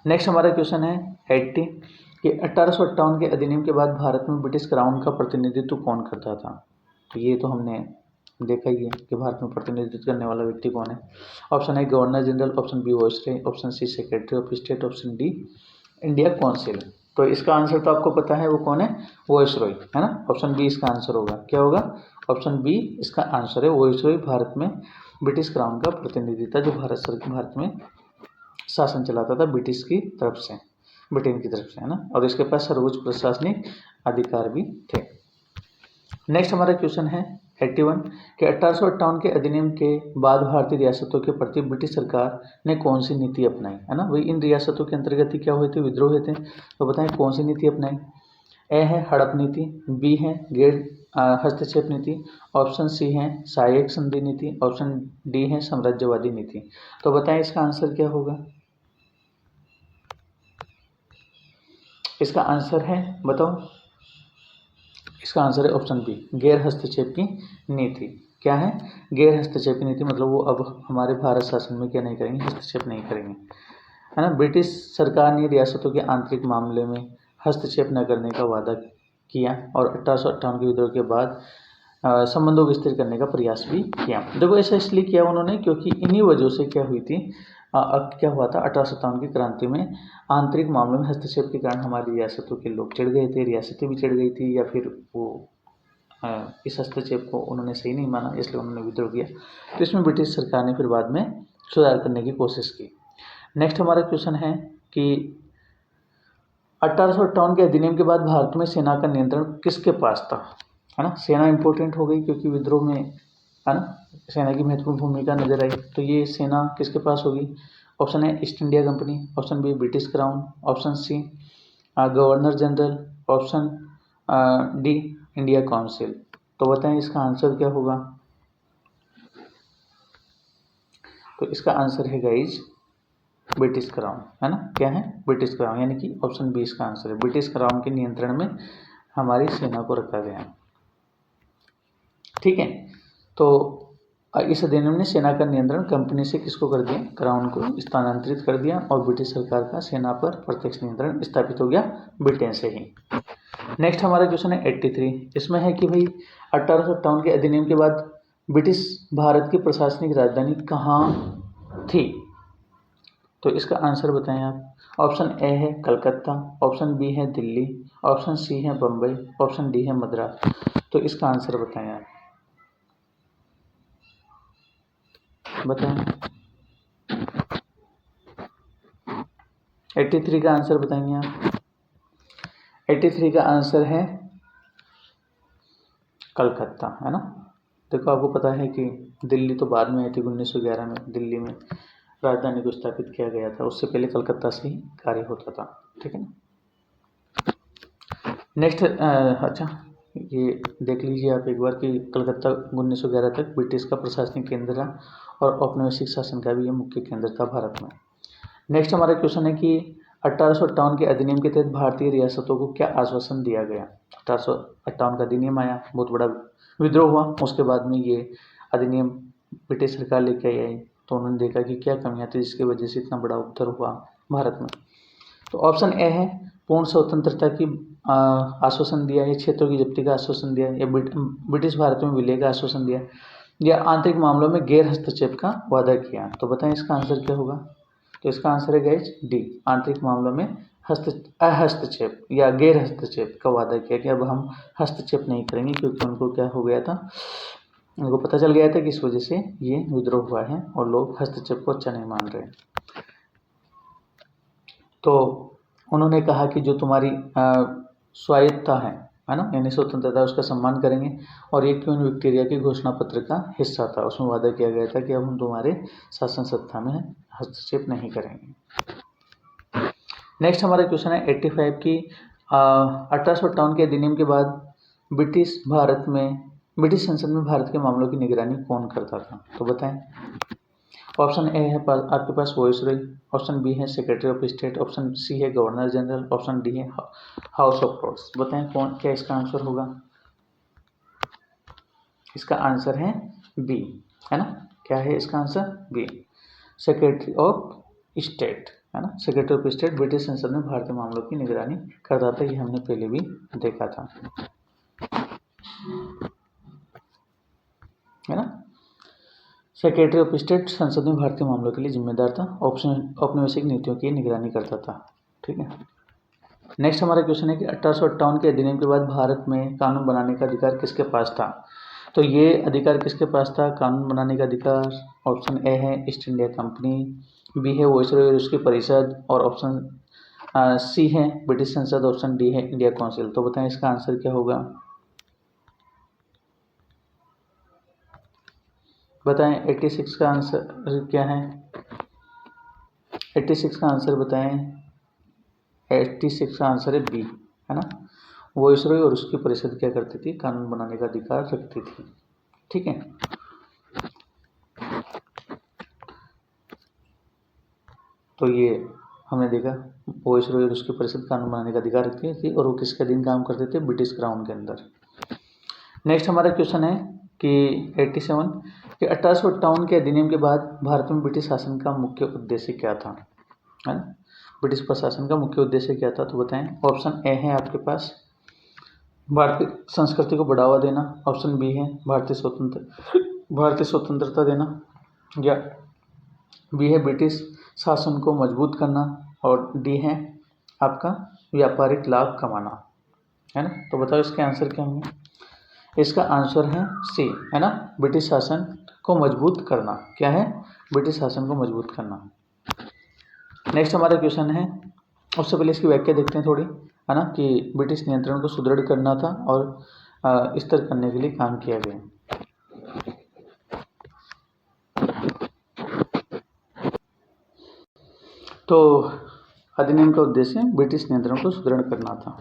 नेक्स्ट हमारा क्वेश्चन है 80 कि 1858 के अधिनियम के बाद भारत में ब्रिटिश क्राउन का प्रतिनिधित्व कौन करता था। तो ये तो हमने देखा ही है कि भारत में प्रतिनिधित्व करने वाला व्यक्ति कौन है। Option A governor general, option B viceroy, option C secretary of state, option D India council. तो इसका आंसर तो आपको पता है वो कौन है, वायसरॉय, है ना। ऑप्शन बी इसका आंसर होगा। क्या होगा, ऑप्शन बी इसका आंसर है। वायसरॉय भारत में ब्रिटिश क्राउन का प्रतिनिधि था, जो भारत में शासन चलाता था ब्रिटिश की तरफ से, ब्रिटेन की तरफ से, है ना। और इसके पास सर्वोच्च प्रशासनिक अधिकार भी थे। नेक्स्ट हमारा क्वेश्चन है 81 कि 1858 के अधिनियम के बाद भारतीय रियासतों के प्रति ब्रिटिश सरकार ने कौन सी नीति अपनाई, है ना। वही इन रियासतों के अंतर्गत ही क्या हुए थे, विद्रोह हुए थे। तो बताएं कौन सी नीति अपनाई। ए है हड़प नीति, बी है गैर हस्तक्षेप नीति, ऑप्शन सी है सहायक संधि नीति, ऑप्शन डी है साम्राज्यवादी नीति। तो बताएं इसका आंसर क्या होगा। इसका आंसर है, बताओ, इसका आंसर है ऑप्शन बी गैर हस्तक्षेप की नीति। क्या है, गैर हस्तक्षेप की नीति, मतलब वो अब हमारे भारत शासन में क्या नहीं करेंगे, हस्तक्षेप नहीं करेंगे, है ना। ब्रिटिश सरकार ने रियासतों के आंतरिक मामले में हस्तक्षेप न करने का वादा किया और 1858 के विद्रोह के बाद संबंधों को विस्तार करने का प्रयास भी किया। देखो ऐसा इसलिए किया उन्होंने क्योंकि इन्हीं वजहों से क्या हुई थी, क्या हुआ था 1857 की क्रांति में, आंतरिक मामलों में हस्तक्षेप के कारण हमारी रियासतों के लोग चिढ़ गए थे, रियासतें भी चिढ़ गई थी, या फिर वो इस हस्तक्षेप को उन्होंने सही नहीं माना, इसलिए उन्होंने विद्रोह किया। तो इसमें ब्रिटिश सरकार ने फिर बाद में सुधार करने की कोशिश की। नेक्स्ट हमारा क्वेश्चन है कि 1858 के अधिनियम के बाद भारत में सेना का नियंत्रण किसके पास था, है ना। सेना इंपॉर्टेंट हो गई क्योंकि विद्रोह में, है ना, सेना की महत्वपूर्ण भूमिका नजर आई। तो ये सेना किसके पास होगी। ऑप्शन है East India company, option B British crown, option C governor general, option D India council. तो बताएं इसका आंसर क्या होगा। तो इसका आंसर है गाइज ब्रिटिश क्राउन, है ना। क्या है, ब्रिटिश क्राउन, यानी कि ऑप्शन बी इसका आंसर है। ब्रिटिश क्राउन के नियंत्रण में हमारी सेना को रखा गया, ठीक है। तो इस अधिनियम ने सेना का नियंत्रण कंपनी से किसको कर दिया, क्राउन को स्थानांतरित कर दिया, और ब्रिटिश सरकार का सेना पर प्रत्यक्ष नियंत्रण स्थापित हो गया ब्रिटेन से ही। नेक्स्ट हमारा क्वेश्चन है 83। इसमें है कि भाई 1857 के अधिनियम के बाद ब्रिटिश भारत की प्रशासनिक राजधानी कहाँ थी। तो इसका आंसर बताएं आप। ऑप्शन ए है कलकत्ता, ऑप्शन बी है दिल्ली, ऑप्शन सी है बम्बई, ऑप्शन डी है मद्रास। तो इसका आंसर बताएं आप, बताएं। 83 का आंसर बताएंगे आप। 83 का आंसर है कलकत्ता, है ना। देखो आपको पता है कि दिल्ली तो बाद में आई थी, 1911 में दिल्ली में राजधानी को स्थापित किया गया था, उससे पहले कलकत्ता से ही कार्य होता था, ठीक है ना। नेक्स्ट अच्छा ये देख लीजिए आप एक बार कि कलकत्ता 1911 तक ब्रिटिश का प्रशासनिक केंद्र रहा और औपनिवेशिक शासन का भी ये मुख्य केंद्र था भारत में। नेक्स्ट हमारा क्वेश्चन है कि 1858 के अधिनियम के तहत भारतीय रियासतों को क्या आश्वासन दिया गया। 1858 का अधिनियम आया, बहुत बड़ा विद्रोह हुआ, उसके बाद में ये अधिनियम ब्रिटिश सरकार लेके आई, तो उन्होंने देखा कि क्या कमियां थी जिसकी वजह से इतना बड़ा उपद्रव हुआ भारत में। तो ऑप्शन ए है पूर्ण स्वतंत्रता की आश्वासन दिया है, क्षेत्रों की जब्ती का आश्वासन दिया, या ब्रिटिश भारत में विलय का आश्वासन दिया, या आंतरिक मामलों में गैर हस्तक्षेप का वादा किया। तो बताएं इसका आंसर क्या होगा। तो इसका आंसर है गाइस डी, आंतरिक मामलों में हस्तक्षेप या गैर हस्तक्षेप का वादा किया कि अब हम हस्तक्षेप नहीं करेंगे, क्योंकि उनको क्या हो गया था, उनको पता चल गया था कि इस वजह से ये विद्रोह हुआ है और लोग हस्तक्षेप को अच्छा नहीं मान रहे। तो उन्होंने कहा कि जो तुम्हारी स्वायत्तता है ना, यानी स्वतंत्रता, उसका सम्मान करेंगे, और ये क्वीन विक्टोरिया की घोषणा पत्र का हिस्सा था, उसमें वादा किया गया था कि अब हम तुम्हारे शासन सत्ता में हस्तक्षेप नहीं करेंगे। नेक्स्ट हमारा क्वेश्चन है 85 की 1858 के अधिनियम के बाद ब्रिटिश संसद में भारत के मामलों की निगरानी कौन करता था। तो बताएं। ऑप्शन ए है आपके पास वायसरॉय, ऑप्शन बी है secretary of state, option C है गवर्नर जनरल, ऑप्शन डी है हाउस ऑफ लॉर्ड्स। बताएं कौन, क्या इसका आंसर होगा। इसका आंसर है बी, है ना। क्या है इसका answer, B, secretary of state, है ना। सेक्रेटरी ऑफ स्टेट ब्रिटिश संसद में भारतीय मामलों की निगरानी करता था, ये हमने पहले भी देखा था, है ना। सेक्रेटरी ऑफ स्टेट संसद में भारतीय मामलों के लिए जिम्मेदार था, औपनिवेशिक नीतियों की निगरानी करता था, ठीक है। नेक्स्ट हमारा क्वेश्चन है कि 1858 के अधिनियम के बाद भारत में कानून बनाने का अधिकार किसके पास था। तो ये अधिकार किसके पास था कानून बनाने का अधिकार? ऑप्शन ए है ईस्ट इंडिया कंपनी, बी है वायसरॉय और उसकी परिषद, और ऑप्शन सी है ब्रिटिश संसद, ऑप्शन डी है इंडिया काउंसिल। तो बताएं इसका आंसर क्या होगा, बताएं 86 का आंसर क्या है, 86 का आंसर बताएं। 86 का आंसर है बी, है ना। वायसरॉय और उसकी परिषद क्या करती थी, कानून बनाने का अधिकार रखती थी, ठीक है। तो ये हमने देखा वायसरॉय और उसकी परिषद कानून बनाने का अधिकार रखती थी, और वो किसके अधीन काम करते थे, ब्रिटिश क्राउन के अंदर। नेक्स्ट हमारा क्वेश्चन है कि 87 कि 1858 के अधिनियम के बाद भारत में ब्रिटिश शासन का मुख्य उद्देश्य क्या था, है ना। ब्रिटिश प्रशासन का मुख्य उद्देश्य क्या था, तो बताएं। ऑप्शन ए है आपके पास भारतीय संस्कृति को बढ़ावा देना, ऑप्शन बी है भारतीय स्वतंत्रता देना, या बी है ब्रिटिश शासन को मजबूत करना, और डी है आपका व्यापारिक लाभ कमाना, है ना। तो बताओ इसके आंसर क्या होंगे। इसका आंसर है सी, है ना, ब्रिटिश शासन को मजबूत करना। क्या है, ब्रिटिश शासन को मजबूत करना। नेक्स्ट हमारा क्वेश्चन है, उससे पहले इसकी व्याख्या देखते हैं थोड़ी, है ना, कि ब्रिटिश नियंत्रण को सुदृढ़ करना था और स्थिर करने के लिए काम किया गया। तो अधिनियम का उद्देश्य ब्रिटिश नियंत्रण को सुदृढ़ करना था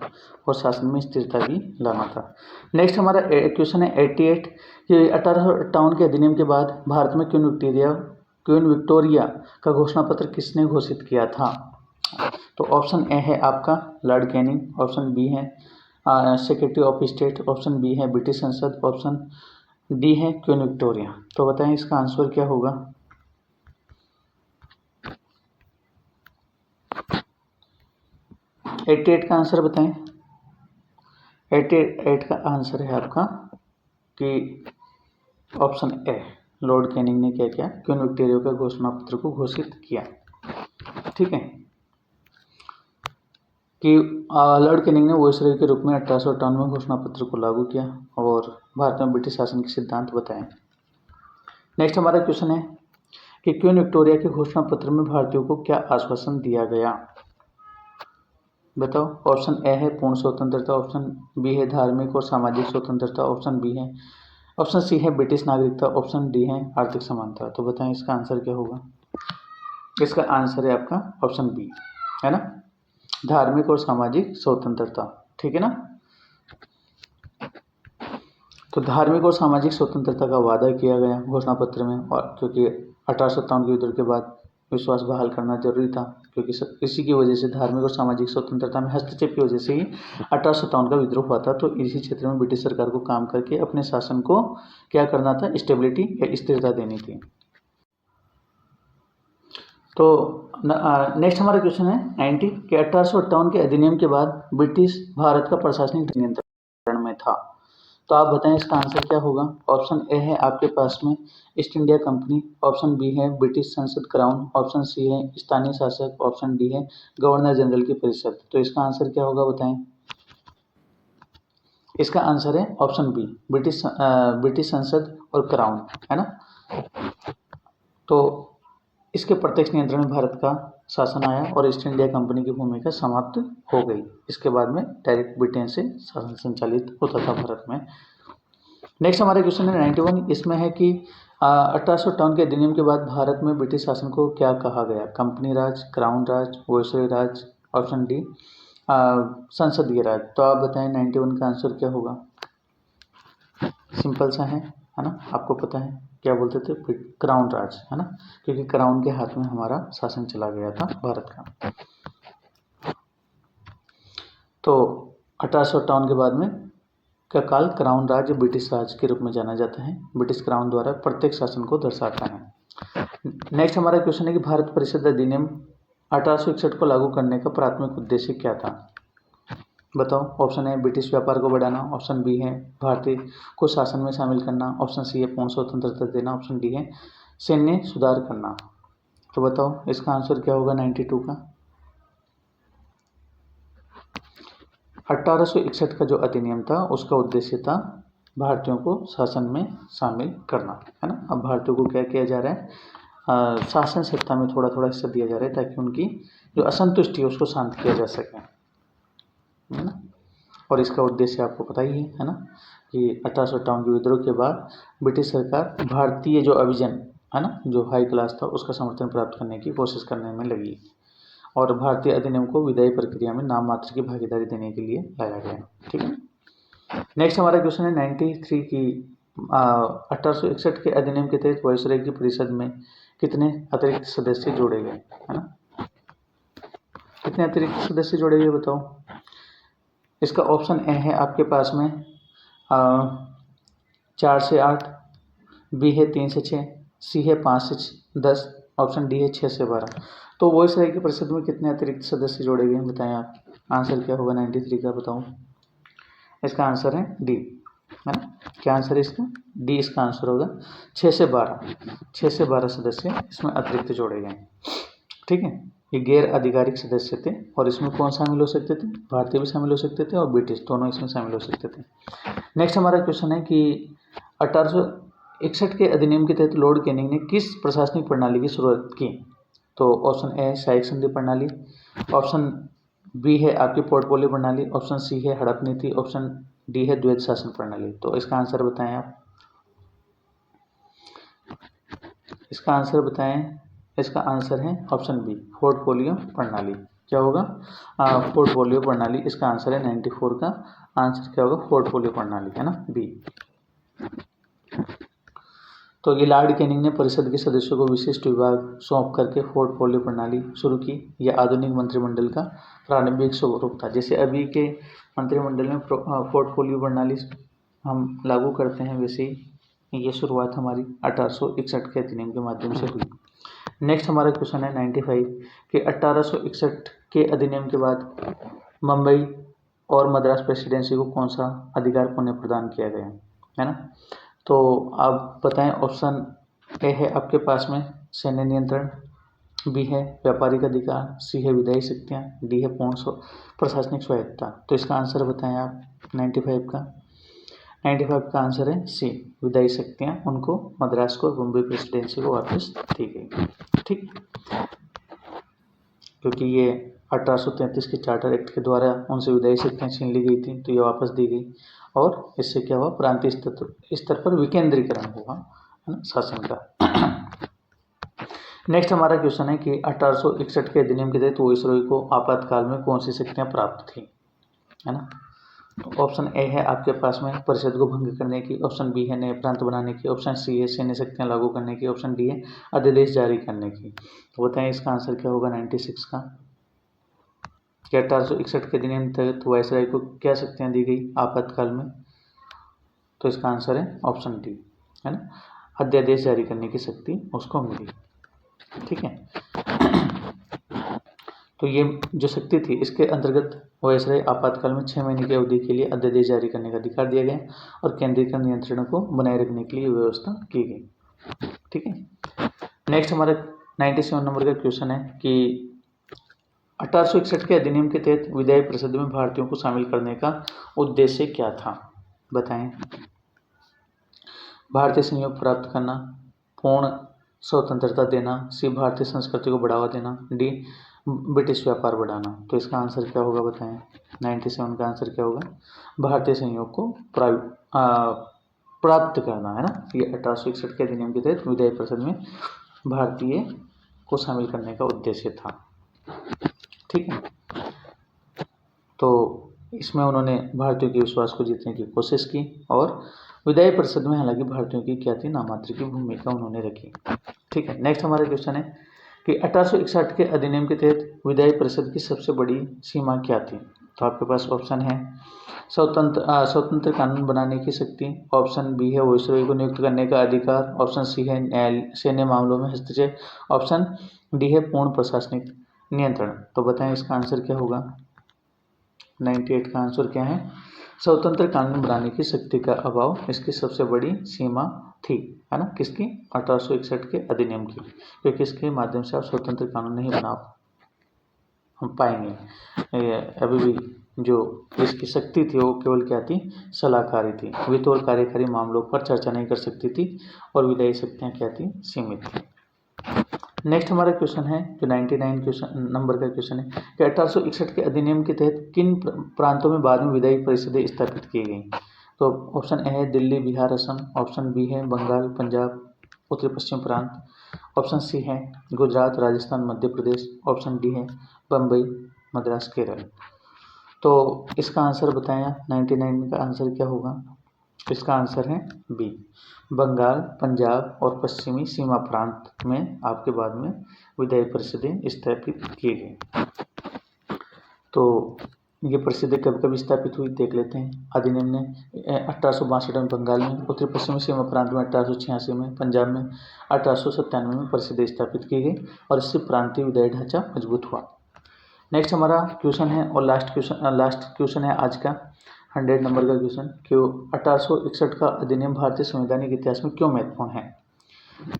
और शासन में स्थिरता भी लाना था। नेक्स्ट हमारा क्वेश्चन है 88 कि 1858 के अधिनियम के बाद भारत में क्वीन विक्टोरिया का घोषणा पत्र किसने घोषित किया था। तो ऑप्शन ए है आपका लॉर्ड कैनिंग, ऑप्शन बी है secretary of state, option B है ब्रिटिश संसद, ऑप्शन डी है क्वीन विक्टोरिया। तो बताएं इसका आंसर क्या होगा। 88 का आंसर बताएं। 88 का आंसर है आपका कि ऑप्शन ए, लॉर्ड कैनिंग ने क्या किया, क्वीन विक्टोरिया का घोषणा पत्र को घोषित किया, ठीक है। कि लॉर्ड कैनिंग ने वायसरॉय के रूप में 1858 में घोषणा पत्र को लागू किया और भारत में ब्रिटिश शासन के सिद्धांत बताए। नेक्स्ट हमारा क्वेश्चन है कि क्वीन विक्टोरिया के घोषणा पत्र में भारतीयों को क्या आश्वासन दिया गया, बताओ। ऑप्शन ए है पूर्ण स्वतंत्रता, ऑप्शन बी है धार्मिक और सामाजिक स्वतंत्रता, ऑप्शन सी है ब्रिटिश नागरिकता, ऑप्शन डी है आर्थिक समानता। तो बताएं इसका आंसर क्या होगा। इसका आंसर है आपका ऑप्शन बी, है ना, धार्मिक और सामाजिक स्वतंत्रता, ठीक है ना। तो धार्मिक और सामाजिक स्वतंत्रता का वादा किया गया घोषणा पत्र में, और क्योंकि 1857 के युद्ध के बाद विश्वास बहाल करना जरूरी था, क्योंकि इसी की वजह से धार्मिक और सामाजिक स्वतंत्रता में हस्तक्षेप की वजह से ही 1857 का विद्रोह हुआ था। तो इसी क्षेत्र में ब्रिटिश सरकार को काम करके अपने शासन को क्या करना था, स्टेबिलिटी या स्थिरता देनी थी। तो नेक्स्ट हमारा क्वेश्चन है 90 कि 1858 के अधिनियम के बाद ब्रिटिश भारत का प्रशासनिक नियंत्रण में था। तो आप बताएं इसका आंसर क्या होगा। ऑप्शन ए है आपके पास में East India company, option B है ब्रिटिश संसद क्राउन, ऑप्शन सी है स्थानीय शासक, ऑप्शन डी है गवर्नर जनरल की परिषद। तो इसका आंसर क्या होगा बताएं। इसका आंसर है ऑप्शन बी, ब्रिटिश संसद और क्राउन, है ना। तो इसके प्रत्यक्ष नियंत्रण में भारत का शासन आया और ईस्ट इंडिया कंपनी की भूमिका समाप्त हो गई। इसके बाद में डायरेक्ट ब्रिटेन से शासन संचालित होता था भारत में। नेक्स्ट हमारा क्वेश्चन है 91, इसमें है कि 1858 के अधिनियम के बाद भारत में ब्रिटिश शासन को क्या कहा गया, कंपनी राज, क्राउन राज, वायसरॉय राज, ऑप्शन डी संसदीय राज। तो आप बताएं 91 का आंसर क्या होगा। सिंपल सा है ना, आपको पता है क्या बोलते थे, क्राउन राज, है ना, क्योंकि क्राउन के हाथ में हमारा शासन चला गया था भारत का। तो 1858 के बाद में का काल क्राउन राज ब्रिटिश राज के रूप में जाना जाता है, ब्रिटिश क्राउन द्वारा प्रत्येक शासन को दर्शाता है। नेक्स्ट हमारा क्वेश्चन है कि भारत परिषद अधिनियम 1861 को लागू करने का प्राथमिक उद्देश्य क्या था? बताओ। ऑप्शन ए ब्रिटिश व्यापार को बढ़ाना, ऑप्शन बी है भारतीय को शासन में शामिल करना, ऑप्शन सी है पूर्ण स्वतंत्रता देना, ऑप्शन डी है सैन्य सुधार करना। तो बताओ इसका आंसर क्या होगा 92 का? 1861 का जो अधिनियम था उसका उद्देश्य था भारतीयों को शासन में शामिल करना, है ना। अब भारतीयों को क्या किया जा रहा है, शासन सत्ता में थोड़ा थोड़ा हिस्सा दिया जा रहा है ताकि उनकी जो असंतुष्टि है उसको शांत किया जा सके, है ना। और इसका उद्देश्य आपको पता ही है ना कि 1858 के विद्रोह के बाद ब्रिटिश सरकार भारतीय जो अभिजन है ना, जो हाई क्लास था, उसका समर्थन प्राप्त करने की कोशिश करने में लगी और भारतीय अधिनियम को विधायी प्रक्रिया में नाम मात्र की भागीदारी देने के लिए लाया गया। ठीक है। नेक्स्ट हमारा क्वेश्चन है 93 की 1861 के अधिनियम के तहत वायसराय की परिषद में कितने अतिरिक्त सदस्य जोड़े गए, है ना। कितने अतिरिक्त सदस्य जोड़े गए बताओ। इसका ऑप्शन ए है आपके पास में 4 से 8, बी है 3 से 6, सी है 5 से 10, ऑप्शन डी है 6 से 12। तो वायसराय की परिषद में कितने अतिरिक्त सदस्य जोड़े गए बताएं आप। आंसर क्या होगा 93 का बताओ। इसका आंसर है डी, है ना। क्या आंसर है इसका? डी इसका आंसर होगा। 6 से 12 सदस्य इसमें अतिरिक्त जोड़े गए। ठीक है। ये गैर आधिकारिक सदस्य थे और इसमें कौन शामिल हो सकते थे? भारतीय भी शामिल हो सकते थे और ब्रिटिश, दोनों इसमें शामिल हो सकते थे। नेक्स्ट हमारा क्वेश्चन है कि 1861 के अधिनियम के तहत लॉर्ड कैनिंग ने किस प्रशासनिक प्रणाली की शुरुआत की? तो ऑप्शन ए सहायक संधि प्रणाली, ऑप्शन बी है आपकी पोर्टफोलियो प्रणाली, ऑप्शन सी है हड़प नीति, ऑप्शन डी है द्वैध शासन प्रणाली। तो इसका आंसर बताएं आप। इसका आंसर बताएं। इसका आंसर है ऑप्शन बी पोर्टफोलियो प्रणाली। क्या होगा? पोर्टफोलियो प्रणाली इसका आंसर है। 94 का आंसर क्या होगा? पोर्टफोलियो प्रणाली, है ना, बी। तो ये लॉर्ड कैनिंग ने परिषद के सदस्यों को विशिष्ट विभाग सौंप करके पोर्टफोलियो प्रणाली शुरू की। यह आधुनिक मंत्रिमंडल का प्रारंभिक स्वरूप था। जैसे अभी के मंत्रिमंडल में पोर्टफोलियो प्रणाली हम लागू करते हैं, वैसे ही ये शुरुआत हमारी 1861 के अधिनियम के माध्यम से हुई। नेक्स्ट हमारा क्वेश्चन है 95 कि 1861 के अधिनियम के बाद मुंबई और मद्रास प्रेसिडेंसी को कौन सा अधिकार पुनः प्रदान किया गया, है ना। तो आप बताएं। ऑप्शन ए है आपके पास में सैन्य नियंत्रण, बी है व्यापारिक अधिकार, सी है विधायी शक्तियाँ, डी है पूर्ण प्रशासनिक स्वायत्ता। तो इसका आंसर बताएं आप 95 का। 95 का आंसर है सी विधायी शक्तियाँ उनको मद्रास को बम्बई प्रेसिडेंसी को वापस दी गई। ठीक, क्योंकि ये 1833 के चार्टर एक्ट के द्वारा उनसे विधायी शक्तियाँ छीन ली गई थी, तो ये वापस दी गई और इससे क्या हुआ? प्रांतीय स्तर पर विकेंद्रीकरण हुआ, है ना, शासन का। नेक्स्ट हमारा क्वेश्चन है कि 1861 के अधिनियम के तहत वायसरॉय को आपातकाल में कौन सी शक्तियाँ प्राप्त थी, है ना। तो ऑप्शन ए है आपके पास में परिषद को भंग करने की, ऑप्शन बी है नए प्रांत बनाने की, ऑप्शन सी है सैन्य शक्तियाँ लागू करने की, ऑप्शन डी है अध्यादेश जारी करने की। तो बताएं इसका आंसर क्या होगा 96 का। कि 1861 के अधिनियम के तहत वायसराय को क्या शक्तियाँ दी गई आपातकाल में? तो इसका आंसर है ऑप्शन डी, है ना, अध्यादेश जारी करने की शक्ति उसको मिली। ठीक है। तो ये जो शक्ति थी इसके अंतर्गत वायसराय आपातकाल में 6 महीने की अवधि के लिए अध्यादेश जारी करने का अधिकार दिया गया और केंद्रीय नियंत्रण को बनाए रखने के लिए व्यवस्था की गई। ठीक है। नेक्स्ट हमारा 97 नंबर का क्वेश्चन है कि 1861 के अधिनियम के तहत विधायी परिषद में भारतीयों को शामिल करने का उद्देश्य क्या था? बताएं। भारतीय संयोग प्राप्त करना, पूर्ण स्वतंत्रता देना, सी भारतीय संस्कृति को बढ़ावा देना, डी ब्रिटिश व्यापार बढ़ाना। तो इसका आंसर क्या होगा बताएं। 97 का आंसर क्या होगा? भारतीय संयोग को प्राप्त करना, है ना। ये 1861 के अधिनियम के तहत विधायी परिषद में भारतीय को शामिल करने का उद्देश्य था। ठीक है। तो इसमें उन्होंने भारतीयों के विश्वास को जीतने की कोशिश की और विधायी परिषद में हालांकि भारतीयों की क्या थी? नामात्र की भूमिका उन्होंने रखी। ठीक है। नेक्स्ट हमारा क्वेश्चन है कि 1861 के अधिनियम के तहत विधायी परिषद की सबसे बड़ी सीमा क्या थी? तो आपके पास ऑप्शन है स्वतंत्र कानून बनाने की शक्ति, ऑप्शन बी है वायसरॉय को नियुक्त करने का अधिकार, ऑप्शन सी है सैन्य मामलों में हस्तक्षेप, ऑप्शन डी है पूर्ण प्रशासनिक नियंत्रण। तो बताएं इसका आंसर क्या होगा। 98 का आंसर क्या है, स्वतंत्र कानून बनाने की शक्ति का अभाव इसकी सबसे बड़ी सीमा थी, है ना, किसकी, 1861 के अधिनियम की, क्योंकि इसके माध्यम से आप स्वतंत्र कानून नहीं बना हम पाएंगे। अभी भी जो इसकी शक्ति थी वो केवल क्या थी, सलाहकारी थी, वित्त और कार्यकारी मामलों पर चर्चा नहीं कर सकती थी और विधायी शक्तियाँ क्या थी, सीमित थी। नेक्स्ट हमारा क्वेश्चन है जो 99 क्वेश्चन नंबर का क्वेश्चन है कि 1861 के अधिनियम के तहत किन प्रांतों में बाद में विधायी परिषदें स्थापित की गई। तो ऑप्शन ए है दिल्ली, बिहार, असम। ऑप्शन बी है बंगाल, पंजाब, उत्तर पश्चिम प्रांत। ऑप्शन सी है गुजरात, राजस्थान, मध्य प्रदेश। ऑप्शन डी है बम्बई, मद्रास, केरल। तो इसका आंसर बताएं, 99 का आंसर क्या होगा। इसका आंसर है बी, बंगाल, पंजाब और पश्चिमी सीमा प्रांत में आपके बाद में विधायी परिषदें स्थापित की गई। तो ये परिषदें कब कब स्थापित हुई देख लेते हैं। अधिनियम ने 1862 में बंगाल में, उत्तर पश्चिमी सीमा प्रांत में 1886 में, पंजाब में 1897 में परिषदें स्थापित की गई और इससे प्रांतीय विधायी ढांचा मजबूत हुआ। नेक्स्ट हमारा क्वेश्चन है और लास्ट क्वेश्चन है आज का 100 नंबर का क्वेश्चन कि 1861 का अधिनियम भारतीय संवैधानिक इतिहास में क्यों महत्वपूर्ण है।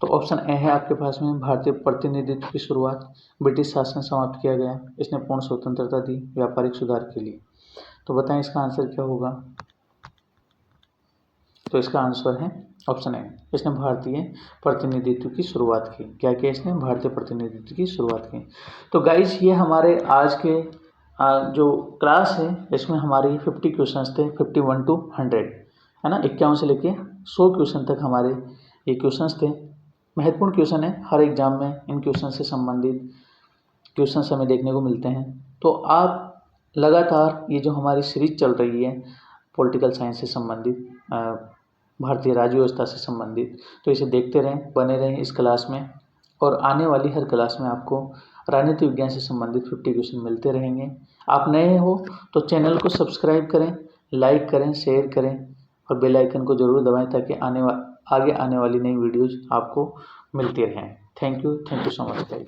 तो ऑप्शन ए है आपके पास में भारतीय प्रतिनिधित्व की शुरुआत, ब्रिटिश शासन समाप्त किया गया, इसने पूर्ण स्वतंत्रता दी, व्यापारिक सुधार के लिए। तो बताएं इसका आंसर क्या होगा। तो इसका आंसर है ऑप्शन ए, इसने भारतीय प्रतिनिधित्व की शुरुआत की। क्या किया इसने, भारतीय प्रतिनिधित्व की शुरुआत की। तो गाइज ये हमारे आज के जो क्लास है इसमें हमारी 50 क्वेश्चंस थे, 51 to 100, है ना, 51 से लेके 100 क्वेश्चन तक हमारे ये क्वेश्चंस थे। महत्वपूर्ण क्वेश्चन है, हर एग्जाम में इन क्वेश्चन से संबंधित क्वेश्चंस हमें देखने को मिलते हैं। तो आप लगातार ये जो हमारी सीरीज चल रही है पॉलिटिकल साइंस से संबंधित, भारतीय राज्य व्यवस्था से संबंधित, तो इसे देखते रहें, बने रहें इस क्लास में और आने वाली हर क्लास में आपको राजनीति विज्ञान से संबंधित 50 क्वेश्चन मिलते रहेंगे। आप नए हो तो चैनल को सब्सक्राइब करें, लाइक करें, शेयर करें और बेल आइकन को जरूर दबाएं ताकि आगे आने वाली नई वीडियोज़ आपको मिलती रहें। Thank you so much guys.